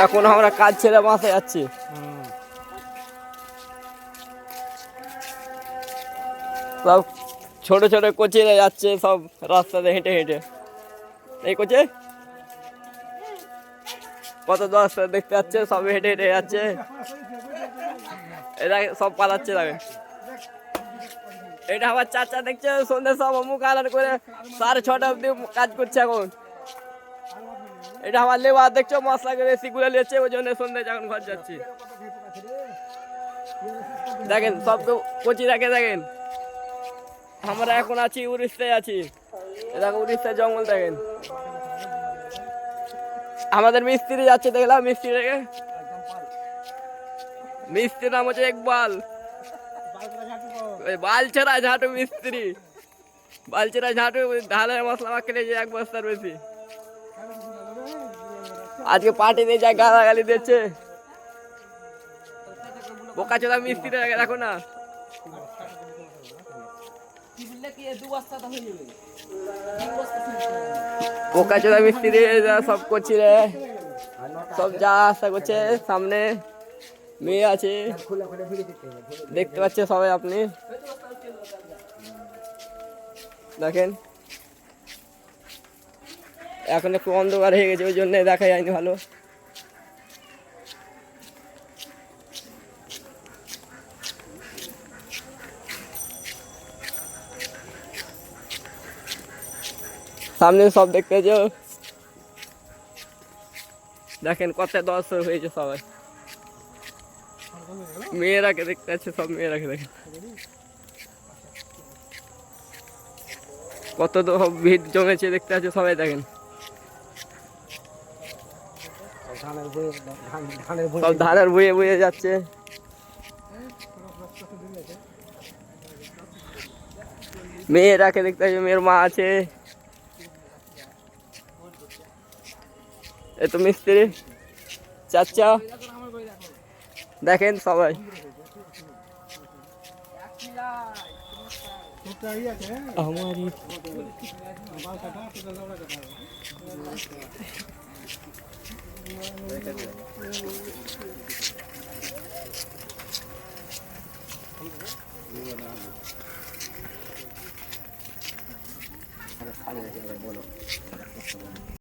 এখন আমরা কাজ ছেড়ে বাসে যাচ্ছি। সব ছোট ছোট কোচিরা যাচ্ছে সব রাস্তাতে হেঁটে হেঁটে। এই কোচে কত দশটা দেখতে যাচ্ছে, সব হেঁটে হেঁটে যাচ্ছে। এরা সব পালাচ্ছে তাকে। এটা আমার চাচা দেখছে সন্ধ্যে সব মুখ আলার করে 6:30 অব্দি কাজ করছে এখন। এটা আমার লেবার দেখছো মশলা করে সিগুলো নিচ্ছে, ওই জন্য সন্ধ্যে যখন ঘর যাচ্ছি। দেখেন সব কচি রাখে দেখেন। আমরা এখন আছি উড়িষ্যায় আছি। দেখো উড়িষ্যার জঙ্গল দেখেন। আমাদের মিস্ত্রি যাচ্ছে দেখলাম, মিস্ত্রি রেখে মিস্ত্রির নাম হচ্ছে ইকবাল। বালছেরা ঝাঁটু মিস্ত্রি, বালছেরা ঝাঁটু ঢালের মশলা মাখলে যে 1 বস্তার বেশি। আজকে পার্টি দিয়ে যায়, গালাগালি দিচ্ছে। বোকা চোদা মিস্ত্রি দেখো না। বোকা চোদা মিস্ত্রি সব করছি রে, সব যা আশা করছে। সামনে মেয়ে আছে দেখতে পাচ্ছে সবাই, আপনি দেখেন। এখন একটু অন্ধকার হয়ে গেছে, ওই জন্য দেখা যায়নি ভালো। সামনে সব দেখতে পাচ্ছ, দেখেন কত দর্শক হয়েছে সবাই। মেয়েরাকে দেখতে পাচ্ছে, সব মেয়েরাকে দেখেন কত ভিড় জমেছে দেখতে পাচ্ছে সবাই। দেখেন সব ধানের বয়ে বয়ে যাচ্ছে। মেয়েরাকে দেখতে পাচ্ছে, মেয়ের মা আছে। এ তো মিস্ত্রি চাচা, দেখেন সবাই।